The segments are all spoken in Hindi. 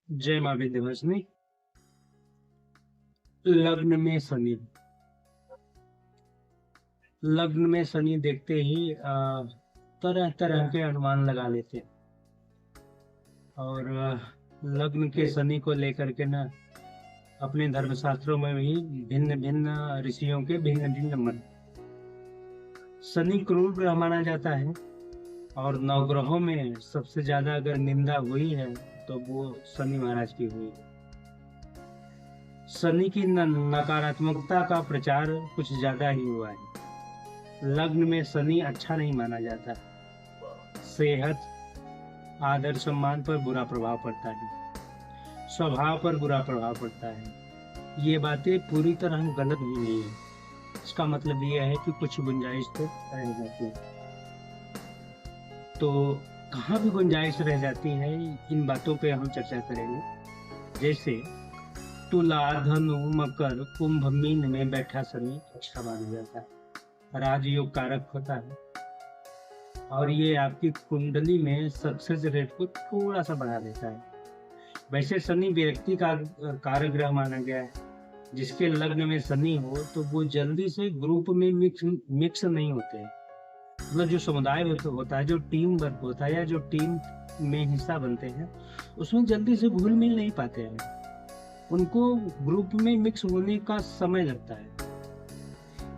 जय माँ विंध्यवासिनी। लग्न में शनि। लग्न में शनि देखते ही तरह तरह के अनुमान लगा लेते हैं। और लग्न के शनि को लेकर के ना अपने धर्मशास्त्रों में भी भिन्न भिन्न ऋषियों के भिन्न भिन्न मत। शनि क्रूर ग्रह माना जाता है और नवग्रहों में सबसे ज्यादा अगर निंदा हुई है तो वो शनि महाराज की हुई है। शनि की नकारात्मकता का प्रचार कुछ ज्यादा ही हुआ है। लग्न में शनि अच्छा नहीं माना जाता। सेहत, आदर सम्मान पर बुरा प्रभाव पड़ता है, स्वभाव पर बुरा प्रभाव पड़ता है। ये बातें पूरी तरह गलत भी नहीं है। इसका मतलब ये है कि कुछ गुंजाइश तो रह जाती है। तो कहाँ भी गुंजाइश रह जाती है, इन बातों पे हम चर्चा करेंगे। जैसे तुला, धनु, मकर, कुंभ, मीन में बैठा शनि अच्छा माना जाता है, राजयोग कारक होता है और ये आपकी कुंडली में सक्सेस रेट को थोड़ा सा बढ़ा देता है। वैसे शनि व्यक्ति का कारक ग्रह माना गया है। जिसके लग्न में शनि हो तो वो जल्दी से ग्रुप में मिक्स नहीं होते हैं। मतलब जो समुदाय होता है, जो टीम वर्क होता है या जो टीम में हिस्सा बनते हैं, उसमें जल्दी से घुल मिल नहीं पाते हैं। उनको ग्रुप में मिक्स होने का समय लगता है।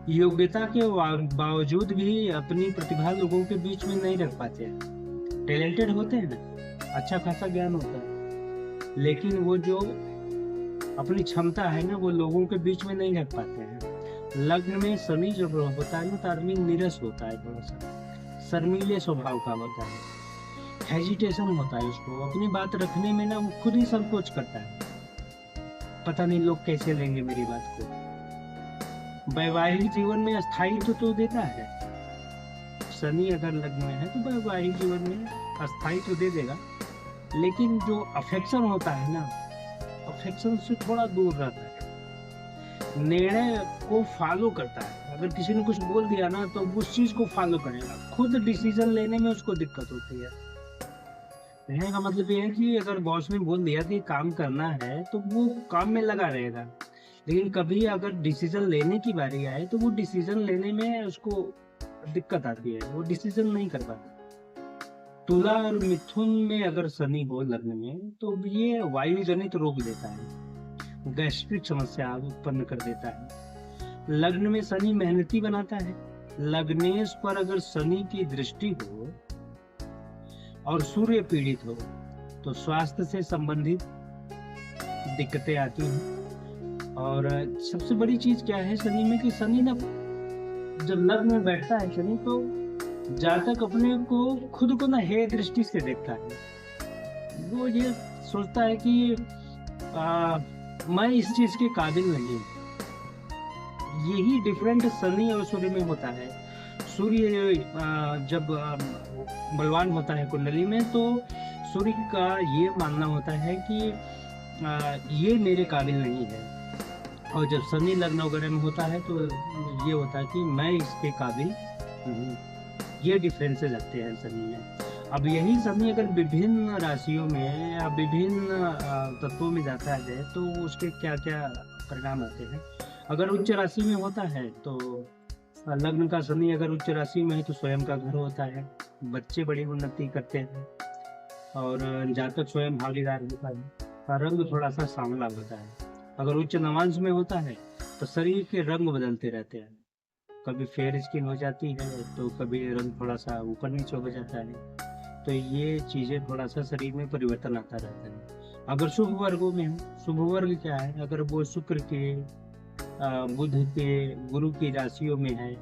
योग्यता के बावजूद भी अपनी प्रतिभा लोगों के बीच में नहीं रख पाते हैं। टैलेंटेड होते हैं ना, अच्छा खासा ज्ञान होता है, लेकिन वो जो अपनी क्षमता है ना, वो लोगों के बीच में नहीं रख पाते हैं। लग्न में शनि जब होता है ना तो आदमी नीरस होता है, थोड़ा सा शर्मीले स्वभाव का होता है, हेजिटेशन होता है उसको अपनी बात रखने में ना, वो खुद ही संकोच करता है। पता नहीं लोग कैसे लेंगे मेरी बात को। वैवाहिक जीवन में अस्थायित्व तो देता है। शनि अगर लग्न में है तो वैवाहिक जीवन में अस्थायित्व दे देगा, लेकिन जो अफेक्शन होता है ना, अफेक्शन से थोड़ा दूर रहता है। निर्णय को फॉलो करता है। अगर किसी ने कुछ बोल दिया ना तो उस चीज को फॉलो करेगा। खुद डिसीजन लेने में उसको दिक्कत होती है। कहने का मतलब ये है कि अगर बॉस ने बोल दिया कि काम करना है तो वो काम में लगा रहेगा, लेकिन कभी अगर डिसीजन लेने की बारी आए तो वो डिसीजन लेने में उसको दिक्कत आती है, वो डिसीजन नहीं कर पाता। तुला और मिथुन में अगर शनि हो लग्न में तो ये वायु जनित रोग देता है, गैस्ट्रिक समस्या उत्पन्न कर देता है। लग्न में शनि मेहनती बनाता है। लग्नेश पर अगर शनि की दृष्टि हो और सूर्य पीड़ित हो तो स्वास्थ्य से संबंधित दिक्कतें आती हैं। और सबसे बड़ी चीज क्या है शनि में कि शनि ना जब लग्न में बैठता है शनि तो जातक अपने को खुद को ना हे दृष्टि से देखता है। वो ये सोचता है कि मैं इस चीज के काबिल नहीं। यही डिफरेंट शनि और सूर्य में होता है। सूर्य जब बलवान होता है कुंडली में तो सूर्य का ये मानना होता है कि ये मेरे काबिल नहीं है, और जब शनि लग्न वगैरह में होता है तो ये होता है कि मैं इसके काबिल हूँ। ये डिफरेंसेस आते हैं शनि में। अब यही शनि अगर विभिन्न राशियों में या विभिन्न तत्वों में जाता है तो उसके क्या क्या परिणाम आते हैं। अगर उच्च राशि में होता है तो लग्न का शनि अगर उच्च राशि में है तो स्वयं का घर होता है, बच्चे बड़ी उन्नति करते हैं और जातक स्वयं भागीदार होता है। रंग थोड़ा सा सांवला होता है। अगर उच्च नवांश में होता है तो शरीर के रंग बदलते रहते हैं। कभी फेयर स्किन हो जाती है तो कभी रंग थोड़ा सा ऊपर नीचे हो जाता है। तो ये चीजें थोड़ा सा शरीर में परिवर्तन आता रहता है। अगर शुभ वर्गों में हो, शुभ वर्ग क्या है, अगर वो शुक्र के, बुध के, गुरु की राशियों में है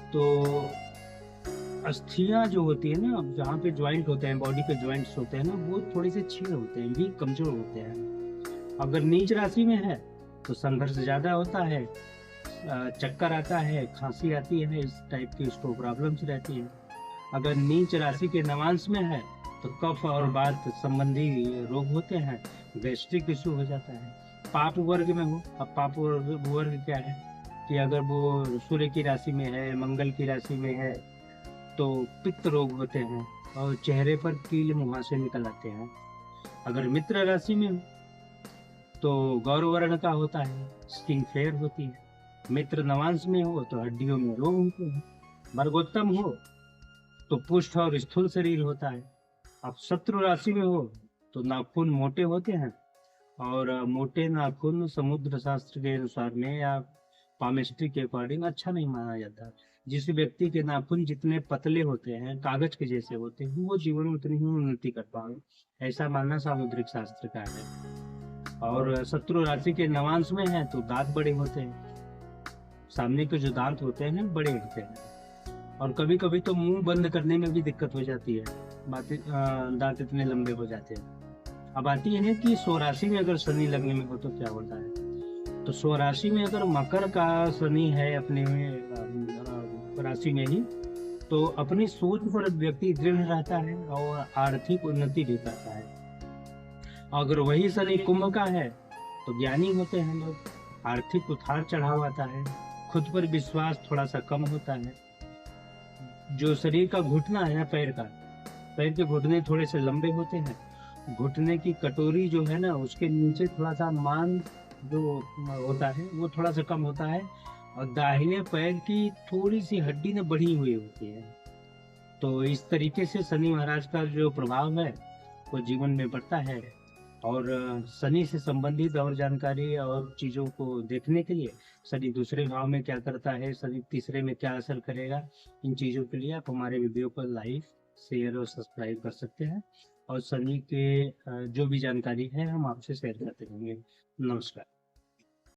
तो अस्थियां जो होती है ना, जहाँ पे ज्वाइंट होते हैं, बॉडी के ज्वाइंट्स होते हैं ना, वो थोड़े से छीण होते हैं, भी कमजोर होते हैं। अगर नीच राशि में है तो संघर्ष ज्यादा होता है, चक्कर आता है, खांसी आती है, इस टाइप की उसको प्रॉब्लम्स रहती है। अगर नीच राशि के नवांश में है तो कफ और वात संबंधी रोग होते हैं, गैस्ट्रिक इशू हो जाता है। पाप वर्ग में हो, अब पाप वर्ग क्या है कि अगर वो सूर्य की राशि में है, मंगल की राशि में है तो पित्त रोग होते हैं और चेहरे पर कील मुहासे निकल आते हैं। अगर मित्र राशि में हो तो गौर वर्ण का होता है, स्किन फेयर होती है। मित्र नवांश में हो तो हड्डियों में रोग होते हैं। मर्गोत्तम हो तो पुष्ट और स्थूल शरीर होता है। अब शत्रु राशि में हो तो नाखून मोटे होते हैं, और मोटे नाखून समुद्र शास्त्र के अनुसार में या पामिस्ट्री के अकॉर्डिंग अच्छा नहीं माना जाता। जिस व्यक्ति के नाखून जितने पतले होते हैं, कागज के जैसे होते हैं, वो जीवन में उतनी ही उन्नति कर पाए, ऐसा मानना सामुद्रिक शास्त्र का है। और शत्रु राशि के नवांश में है तो दांत बड़े होते हैं, सामने के जो दांत होते हैं बड़े होते हैं, और कभी कभी तो मुंह बंद करने में भी दिक्कत हो जाती है, दांत इतने लंबे हो जाते हैं। अब आती है कि स्वराशि में अगर शनि लगने में हो तो क्या होता है। तो स्वराशि में अगर मकर का शनि है अपने राशि में ही, तो अपनी सोच पर व्यक्ति दृढ़ रहता है और आर्थिक उन्नति भी करता है। अगर वही शनि कुंभ का है तो ज्ञानी होते हैं लोग, आर्थिक उतार चढ़ाव आता है, खुद पर विश्वास थोड़ा सा कम होता है। जो शरीर का घुटना है, पैर के घुटने थोड़े से लंबे होते हैं, घुटने की कटोरी जो है ना उसके नीचे थोड़ा सा मान जो होता है वो थोड़ा सा कम होता है, और दाहिने पैर की थोड़ी सी हड्डी न बढ़ी हुई होती है। तो इस तरीके से शनि महाराज का जो प्रभाव है वो जीवन में बढ़ता है। और शनि से संबंधित और जानकारी और चीज़ों को देखने के लिए शनि दूसरे भाव में क्या करता है, शनि तीसरे में क्या असर करेगा, इन चीज़ों के लिए आप हमारे वीडियो को लाइक, शेयर और सब्सक्राइब कर सकते हैं। और शनि के जो भी जानकारी है हम आपसे शेयर करते रहेंगे। नमस्कार।